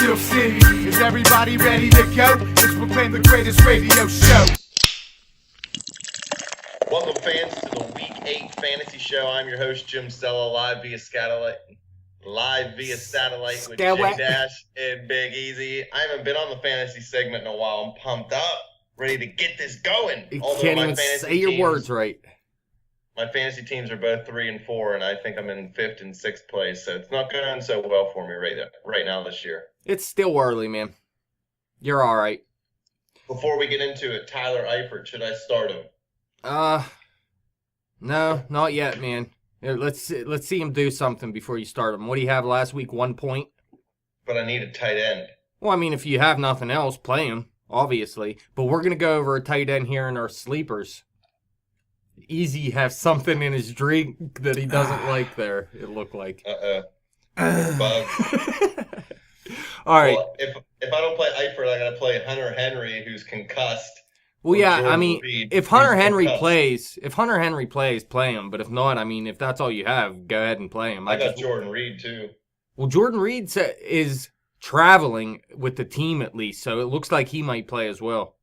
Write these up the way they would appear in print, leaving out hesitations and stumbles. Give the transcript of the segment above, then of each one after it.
Steel City. Is everybody ready to go? Let's proclaim the greatest radio show. Welcome, fans, to the Week 8 Fantasy Show. I'm your host, Jim Stella, live via satellite with J-Dash and Big Easy. I haven't been on the fantasy segment in a while. I'm pumped up, ready to get this going. You can't even say your words right. My fantasy teams are both 3 and 4, and I think I'm in 5th and 6th place, so it's not going so well for me right now this year. It's still early, man. You're all right. Before we get into it, Tyler Eifert, should I start him? No, not yet, man. Let's see him do something before you start him. What do you have last week? 1 point? But I need a tight end. Well, I mean, if you have nothing else, play him, obviously. But we're going to go over a tight end here in our sleepers. Easy has something in his drink that he doesn't like there, it looked like. Bug. All right. Well, if I don't play Eifert, I got to play Hunter Henry, who's concussed. Well, yeah, Jordan I mean, Reed, if Hunter Henry plays, play him. But if not, I mean, if that's all you have, go ahead and play him. I got Jordan Reed, too. Well, Jordan Reed is traveling with the team at least, so it looks like he might play as well.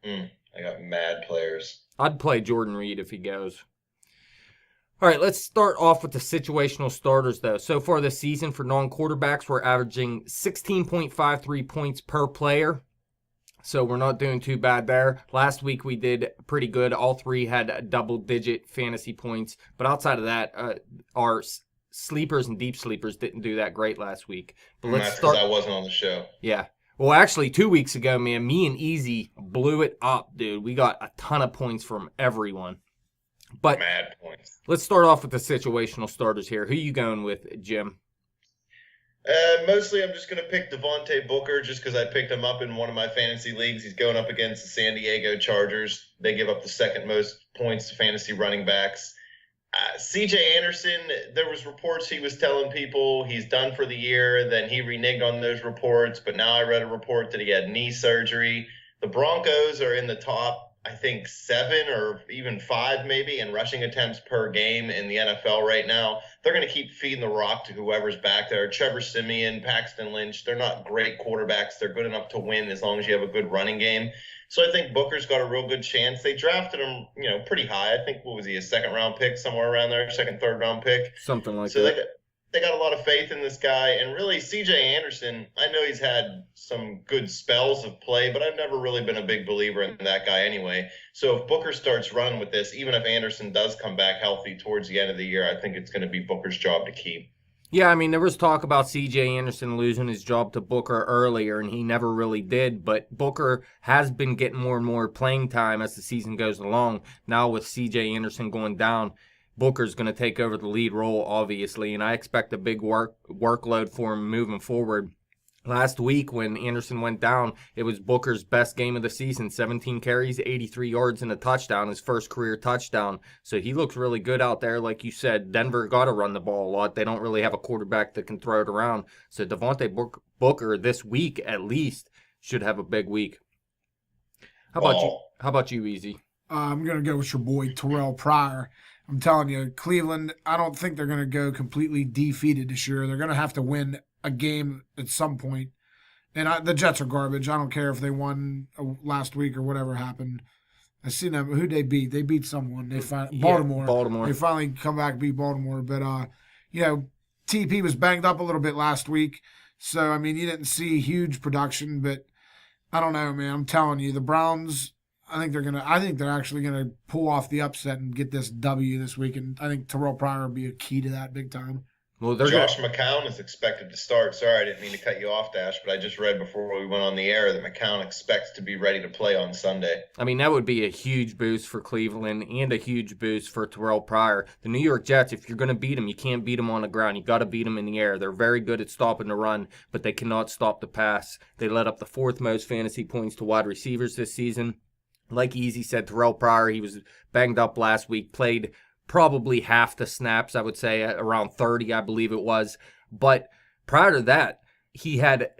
I got mad players. I'd play Jordan Reed if he goes. All right, let's start off with the situational starters, though. So far this season for non-quarterbacks, we're averaging 16.53 points per player. So we're not doing too bad there. Last week we did pretty good. All three had double-digit fantasy points. But outside of that, our sleepers and deep sleepers didn't do that great last week. But let's start. I wasn't on the show. Yeah. Well, actually, 2 weeks ago, man, me and Easy blew it up, dude. We got a ton of points from everyone. But mad points. Let's start off with the situational starters here. Who you going with, Jim? Mostly I'm just going to pick Devontae Booker just because I picked him up in one of my fantasy leagues. He's going up against the San Diego Chargers. They give up the second most points to fantasy running backs. C.J. Anderson, there was reports he was telling people he's done for the year. Then he reneged on those reports. But now I read a report that he had knee surgery. The Broncos are in the top, I think, 7 or even 5 maybe in rushing attempts per game in the NFL right now. They're going to keep feeding the rock to whoever's back there. Trevor Siemian, Paxton Lynch, they're not great quarterbacks. They're good enough to win as long as you have a good running game. So I think Booker's got a real good chance. They drafted him, pretty high. I think, what was he, a second-round pick, somewhere around there, second, third-round pick? Something like so that. They got a lot of faith in this guy. And really, C.J. Anderson, I know he's had some good spells of play, but I've never really been a big believer in that guy anyway. So if Booker starts running with this, even if Anderson does come back healthy towards the end of the year, I think it's going to be Booker's job to keep. Yeah, I mean, there was talk about C.J. Anderson losing his job to Booker earlier, and he never really did. But Booker has been getting more and more playing time as the season goes along. Now with C.J. Anderson going down, Booker's going to take over the lead role, obviously, and I expect a big workload for him moving forward. Last week when Anderson went down, it was Booker's best game of the season, 17 carries, 83 yards, and a touchdown, his first career touchdown. So he looks really good out there. Like you said, Denver got to run the ball a lot. They don't really have a quarterback that can throw it around. So Devontae Booker this week, at least, should have a big week. How about you, Easy? I'm going to go with your boy, Terrell Pryor. I'm telling you, Cleveland, I don't think they're going to go completely defeated this year. They're going to have to win a game at some point. And the Jets are garbage. I don't care if they won last week or whatever happened. I seen them. Who they beat? They beat someone. Baltimore. Baltimore. They finally come back and beat Baltimore. But, TP was banged up a little bit last week. So, I mean, you didn't see huge production. But I don't know, man. I'm telling you, the Browns, I think they're actually gonna pull off the upset and get this W this week, and I think Terrell Pryor will be a key to that big time. Well, Josh McCown is expected to start. Sorry, I didn't mean to cut you off, Dash, but I just read before we went on the air that McCown expects to be ready to play on Sunday. I mean, that would be a huge boost for Cleveland and a huge boost for Terrell Pryor. The New York Jets, if you're going to beat them, you can't beat them on the ground. You got to beat them in the air. They're very good at stopping the run, but they cannot stop the pass. They let up the 4th most fantasy points to wide receivers this season. Like Easy said, Terrell Pryor, he was banged up last week, played probably half the snaps, I would say, around 30, I believe it was. But prior to that, he had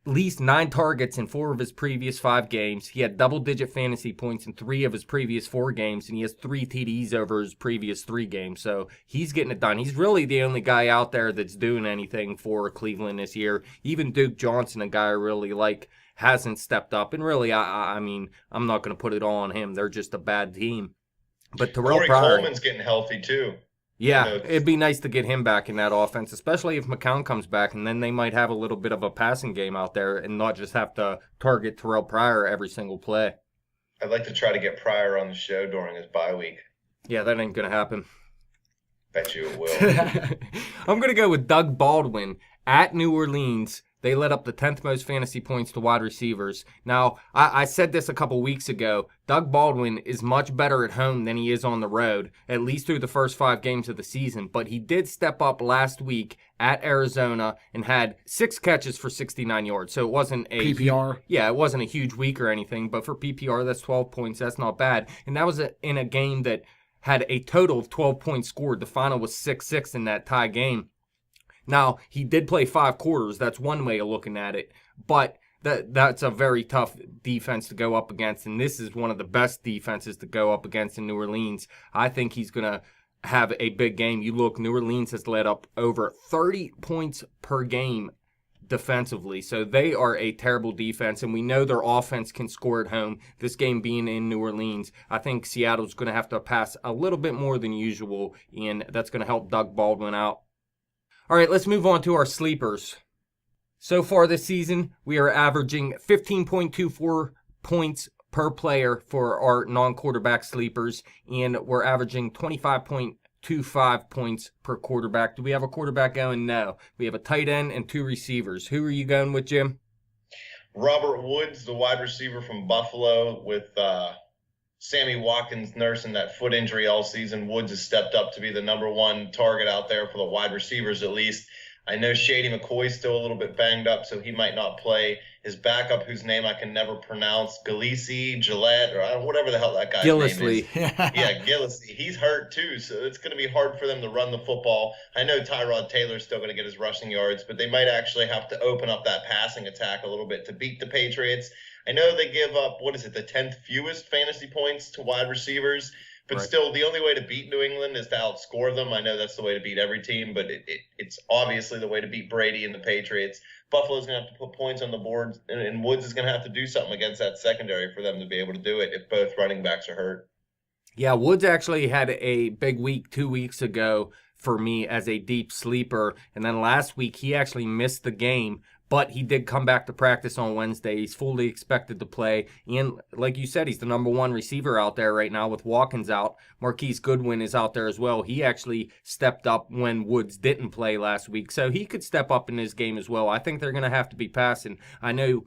least 9 targets in 4 of his previous 5 games. He had double-digit fantasy points in 3 of his previous 4 games, and he has 3 TDs over his previous 3 games. So he's getting it done. He's really the only guy out there that's doing anything for Cleveland this year. Even Duke Johnson, a guy I really like, hasn't stepped up. And really, I mean, I'm not going to put it all on him. They're just a bad team. But Terrell Corey Pryor, Coleman's getting healthy too. yeah, You know, it'd be nice to get him back in that offense, especially if McCown comes back, and then they might have a little bit of a passing game out there and not just have to target Terrell Pryor every single play. I'd like to try to get Pryor on the show during his bye week. Yeah, that ain't going to happen. Bet you it will. I'm going to go with Doug Baldwin at New Orleans. They led up the 10th most fantasy points to wide receivers. Now, I said this a couple weeks ago. Doug Baldwin is much better at home than he is on the road, at least through the first 5 games of the season. But he did step up last week at Arizona and had 6 catches for 69 yards. So it wasn't a PPR. Yeah, it wasn't a huge week or anything. But for PPR, that's 12 points. That's not bad. And that was in a game that had a total of 12 points scored. The final was 6-6 in that tie game. Now, he did play 5 quarters. That's one way of looking at it. But that's a very tough defense to go up against. And this is one of the best defenses to go up against in New Orleans. I think he's going to have a big game. You look, New Orleans has led up over 30 points per game defensively. So they are a terrible defense. And we know their offense can score at home. This game being in New Orleans, I think Seattle's going to have to pass a little bit more than usual. And that's going to help Doug Baldwin out. All right, let's move on to our sleepers. So far this season, we are averaging 15.24 points per player for our non-quarterback sleepers, and we're averaging 25.25 points per quarterback. Do we have a quarterback going? No. We have a tight end and 2 receivers. Who are you going with, Jim? Robert Woods, the wide receiver from Buffalo, with Sammy Watkins nursing that foot injury all season. Woods has stepped up to be the number 1 target out there for the wide receivers, at least. I know Shady McCoy's still a little bit banged up, so he might not play. His backup, whose name I can never pronounce, Gillette, or whatever the hell that guy's name is. Yeah, Gillislee. He's hurt too, so it's going to be hard for them to run the football. I know Tyrod Taylor's still going to get his rushing yards, but they might actually have to open up that passing attack a little bit to beat the Patriots. I know they give up, the 10th fewest fantasy points to wide receivers, but Right. Still, the only way to beat New England is to outscore them. I know that's the way to beat every team, but it's obviously the way to beat Brady and the Patriots. Buffalo's going to have to put points on the board, and Woods is going to have to do something against that secondary for them to be able to do it if both running backs are hurt. Yeah, Woods actually had a big week 2 weeks ago for me as a deep sleeper. And then last week, he actually missed the game, but he did come back to practice on Wednesday. He's fully expected to play. And like you said, he's the number 1 receiver out there right now with Watkins out. Marquise Goodwin is out there as well. He actually stepped up when Woods didn't play last week. So he could step up in this game as well. I think they're going to have to be passing. I know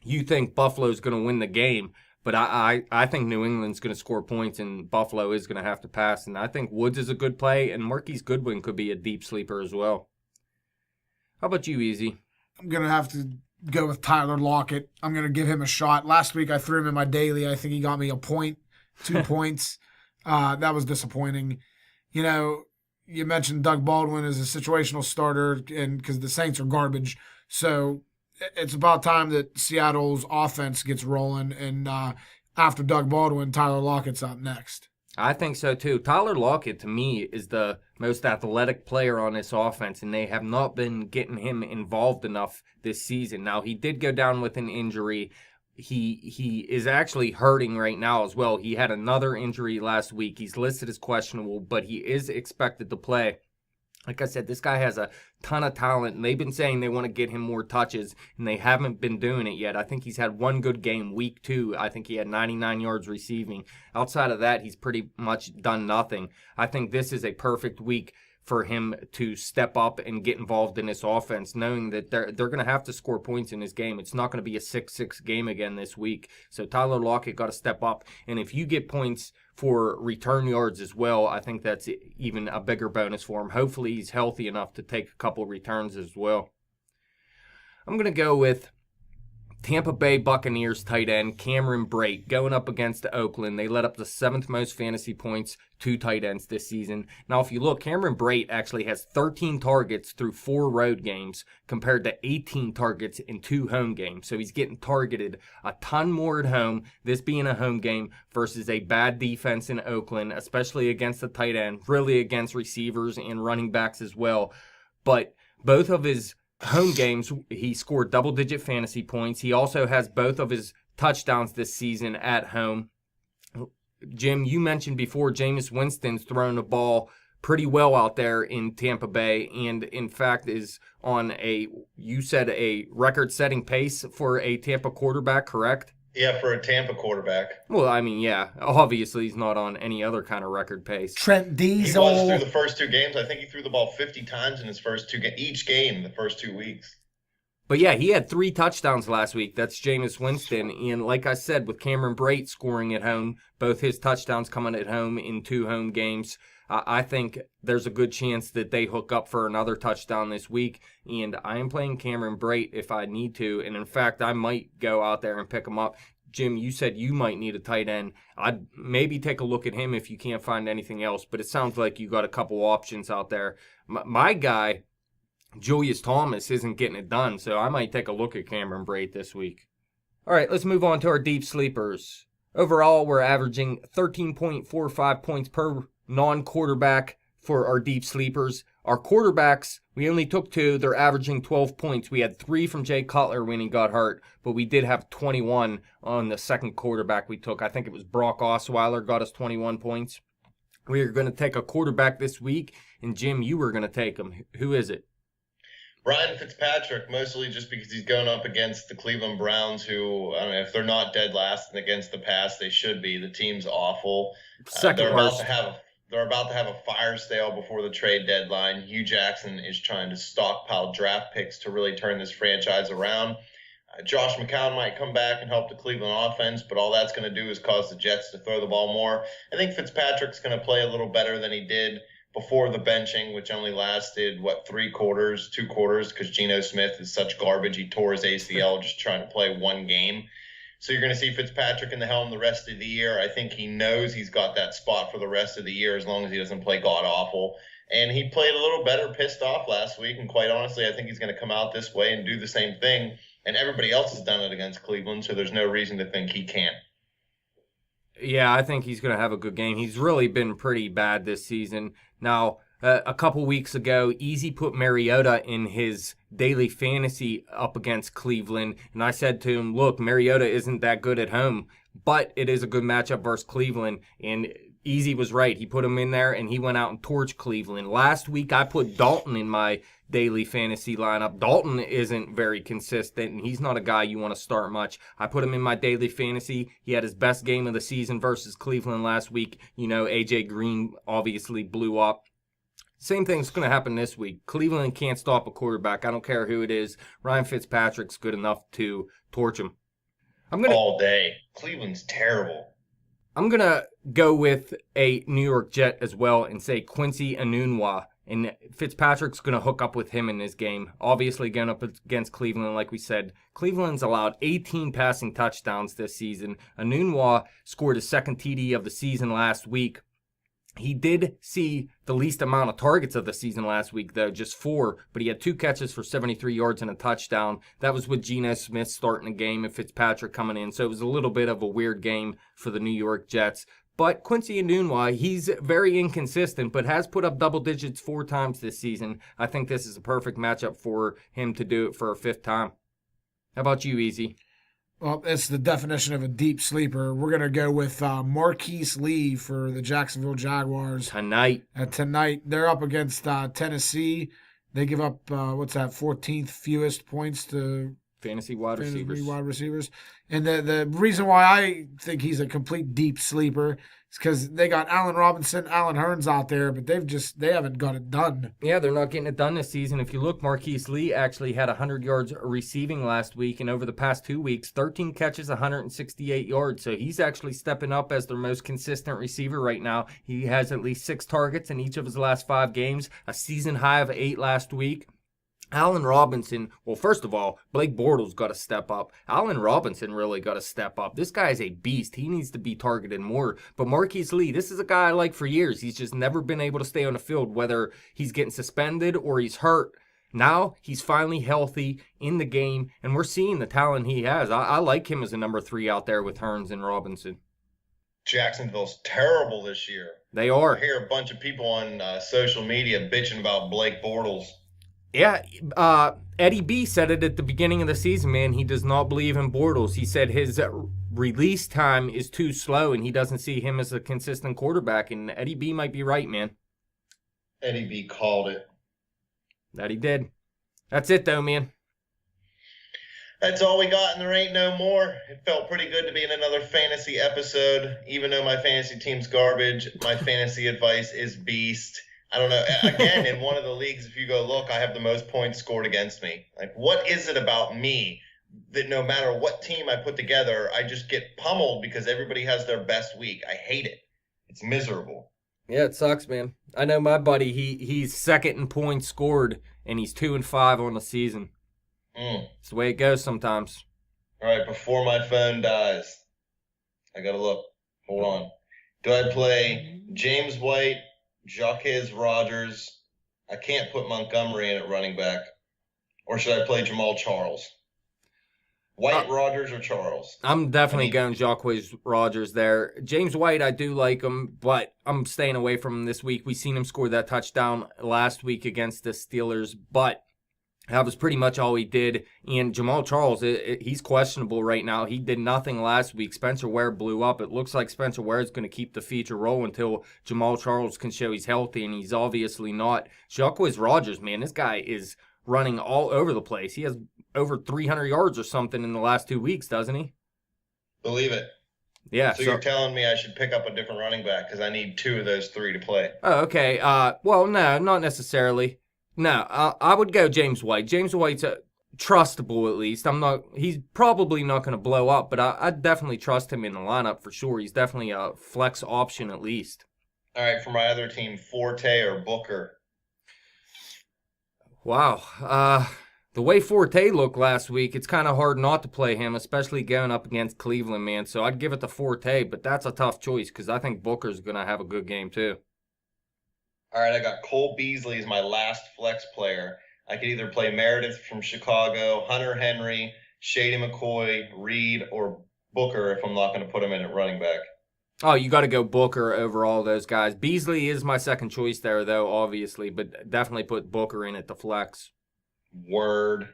you think Buffalo's going to win the game, but I think New England's going to score points and Buffalo is going to have to pass. And I think Woods is a good play, and Marquise Goodwin could be a deep sleeper as well. How about you, Easy? I'm going to have to go with Tyler Lockett. I'm going to give him a shot. Last week I threw him in my daily. I think he got me a point, 2 points. That was disappointing. You know, you mentioned Doug Baldwin as a situational starter and because the Saints are garbage. So it's about time that Seattle's offense gets rolling. And after Doug Baldwin, Tyler Lockett's up next. I think so too. Tyler Lockett, to me, is the most athletic player on this offense, and they have not been getting him involved enough this season. Now, he did go down with an injury. He is actually hurting right now as well. He had another injury last week. He's listed as questionable, but he is expected to play. Like I said, this guy has a ton of talent, and they've been saying they want to get him more touches, and they haven't been doing it yet. I think he's had 1 good game, week 2. I think he had 99 yards receiving. Outside of that, he's pretty much done nothing. I think this is a perfect week for him to step up and get involved in this offense, knowing that they're going to have to score points in this game. It's not going to be a 6-6 game again this week. So Tyler Lockett got to step up. And if you get points for return yards as well, I think that's even a bigger bonus for him. Hopefully he's healthy enough to take a couple returns as well. I'm going to go with Tampa Bay Buccaneers tight end Cameron Brate going up against Oakland. They led up the 7th most fantasy points to tight ends this season. Now, if you look, Cameron Brate actually has 13 targets through 4 road games compared to 18 targets in 2 home games. So he's getting targeted a ton more at home, this being a home game versus a bad defense in Oakland, especially against the tight end, really against receivers and running backs as well. But both of his home games, he scored double-digit fantasy points. He also has both of his touchdowns this season at home. Jim, you mentioned before Jameis Winston's throwing the ball pretty well out there in Tampa Bay, and in fact is on you said a record-setting pace for a Tampa quarterback, correct? Yeah, for a Tampa quarterback. Well, I mean, yeah. Obviously, he's not on any other kind of record pace. Trent Diesel. He was through the first 2 games. I think he threw the ball 50 times in his first 2 games, each game the first 2 weeks. But yeah, he had 3 touchdowns last week. That's Jameis Winston. And like I said, with Cameron Brate scoring at home, both his touchdowns coming at home in 2 home games, I think there's a good chance that they hook up for another touchdown this week. And I am playing Cameron Brate if I need to. And in fact, I might go out there and pick him up. Jim, you said you might need a tight end. I'd maybe take a look at him if you can't find anything else. But it sounds like you got a couple options out there. My guy, Julius Thomas, isn't getting it done. So I might take a look at Cameron Brate this week. All right, let's move on to our deep sleepers. Overall, we're averaging 13.45 points per non-quarterback for our deep sleepers. Our quarterbacks, we only took 2. They're averaging 12 points. We had 3 from Jay Cutler when he got hurt, but we did have 21 on the second quarterback we took. I think it was Brock Osweiler got us 21 points. We are going to take a quarterback this week, and Jim, you were going to take him. Who is it? Ryan Fitzpatrick, mostly just because he's going up against the Cleveland Browns, who, I mean, if they're not dead last and against the pass, they should be. The team's awful. Second worst. They're about to have a fire sale before the trade deadline. Hugh Jackson is trying to stockpile draft picks to really turn this franchise around. Josh McCown might come back and help the Cleveland offense, but all that's going to do is cause the Jets to throw the ball more. I think Fitzpatrick's going to play a little better than he did before the benching, which only lasted, 3 quarters, 2 quarters, because Geno Smith is such garbage. He tore his ACL just trying to play 1 game. So you're going to see Fitzpatrick in the helm the rest of the year. I think he knows he's got that spot for the rest of the year as long as he doesn't play god-awful. And he played a little better pissed off last week, and quite honestly, I think he's going to come out this way and do the same thing. And everybody else has done it against Cleveland, so there's no reason to think he can't. Yeah, I think he's going to have a good game. He's really been pretty bad this season. Now, a couple weeks ago, Easy put Mariota in his daily fantasy up against Cleveland, and I said to him, look, Mariota isn't that good at home, but it is a good matchup versus Cleveland, and Easy was right. He put him in there, and he went out and torched Cleveland. Last week, I put Dalton in my daily fantasy lineup. Dalton isn't very consistent, and he's not a guy you want to start much. I put him in my daily fantasy. He had his best game of the season versus Cleveland last week. You know, A.J. Green obviously blew up. Same thing's going to happen this week. Cleveland can't stop a quarterback. I don't care who it is. Ryan Fitzpatrick's good enough to torch him. All day. Cleveland's terrible. I'm going to go with a New York Jet as well and say Quincy Enunwa. And Fitzpatrick's going to hook up with him in this game. Obviously, going up against Cleveland, like we said. Cleveland's allowed 18 passing touchdowns this season. Enunwa scored his second TD of the season last week. He did see the least amount of targets of the season last week, though, just 4. But he had 2 catches for 73 yards and a touchdown. That was with Geno Smith starting the game and Fitzpatrick coming in. So it was a little bit of a weird game for the New York Jets. But Quincy Enunwa, he's very inconsistent, but has put up double digits 4 times this season. I think this is a perfect matchup for him to do it for a 5th time. How about you, Easy? Well, it's the definition of a deep sleeper. We're going to go with Marquise Lee for the Jacksonville Jaguars. Tonight, they're up against Tennessee. They give up, 14th fewest points to fantasy wide receivers. And the reason why I think he's a complete deep sleeper is because they got Allen Robinson, Allen Hurns out there, but they haven't got it done. Yeah, they're not getting it done this season. If you look, Marquise Lee actually had 100 yards receiving last week, and over the past 2 weeks, 13 catches, 168 yards. So he's actually stepping up as their most consistent receiver right now. He has at least 6 targets in each of his last 5 games, a season high of 8 last week. Allen Robinson, well, first of all, Blake Bortles got to step up. Allen Robinson really got to step up. This guy is a beast. He needs to be targeted more. But Marquise Lee, this is a guy I like for years. He's just never been able to stay on the field, whether he's getting suspended or he's hurt. Now he's finally healthy in the game, and we're seeing the talent he has. I like him as a number 3 out there with Hearns and Robinson. Jacksonville's terrible this year. They are. I hear a bunch of people on social media bitching about Blake Bortles. Yeah, Eddie B said it at the beginning of the season, man. He does not believe in Bortles. He said his release time is too slow, and he doesn't see him as a consistent quarterback. And Eddie B might be right, man. Eddie B called it. That he did. That's it, though, man. That's all we got, and there ain't no more. It felt pretty good to be in another fantasy episode. Even though my fantasy team's garbage, my fantasy advice is beast. I don't know. Again, in one of the leagues, if you go look, I have the most points scored against me. Like, what is it about me that no matter what team I put together, I just get pummeled because everybody has their best week? I hate it. It's miserable. Yeah, it sucks, man. I know my buddy, he's second in points scored, and he's 2-5 on the season. It's the way it goes sometimes. All right, before my phone dies, I got to look. Hold on. Do I play James White, Jacquez Rogers? I can't put Montgomery in at running back. Or should I play Jamal Charles? White, Rogers, or Charles? I'm definitely going Jacquez Rogers there. James White, I do like him, but I'm staying away from him this week. We seen him score that touchdown last week against the Steelers, but that was pretty much all he did. And Jamal Charles, he's questionable right now. He did nothing last week. Spencer Ware blew up. It looks like Spencer Ware is going to keep the feature role until Jamal Charles can show he's healthy, and he's obviously not. Jacquez Rogers, man, this guy is running all over the place. He has over 300 yards or something in the last 2 weeks, doesn't he? Believe it. Yeah. So you're telling me I should pick up a different running back because I need 2 of those 3 to play. Oh, okay. Well, no, not necessarily. No, I would go James White. James White's trustable at least. He's probably not going to blow up, but I definitely trust him in the lineup for sure. He's definitely a flex option at least. All right, for my other team, Forte or Booker? Wow. The way Forte looked last week, it's kind of hard not to play him, especially going up against Cleveland, man. So I'd give it to Forte, but that's a tough choice because I think Booker's going to have a good game too. All right, I got Cole Beasley as my last flex player. I could either play Meredith from Chicago, Hunter Henry, Shady McCoy, Reed, or Booker if I'm not going to put him in at running back. Oh, you got to go Booker over all those guys. Beasley is my second choice there, though, obviously, but definitely put Booker in at the flex. Word.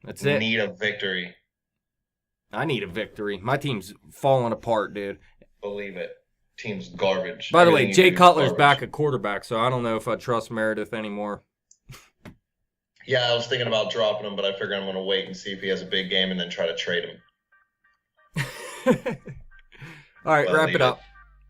That's it. Need a victory. I need a victory. My team's falling apart, dude. Believe it. Team's garbage. By the way, Jay Cutler's back at quarterback, so I don't know if I trust Meredith anymore. Yeah, I was thinking about dropping him, but I figure I'm going to wait and see if he has a big game and then try to trade him. All right, wrap it up.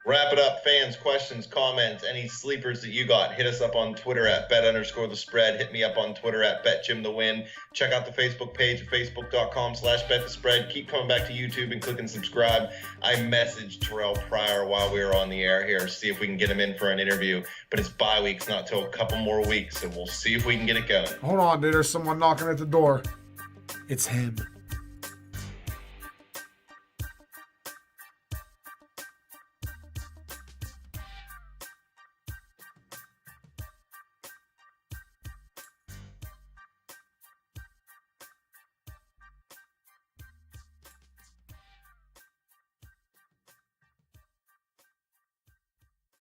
Wrap it up, fans, questions, comments, any sleepers that you got. Hit us up on Twitter at bet_the_spread. Hit me up on Twitter at betjimthewin. Check out the Facebook page at facebook.com/betthespread. Keep coming back to YouTube and click and subscribe. I messaged Terrell Pryor while we were on the air here, see if we can get him in for an interview. But it's bye week's not till a couple more weeks, so we'll see if we can get it going. Hold on, dude. There's someone knocking at the door. It's him.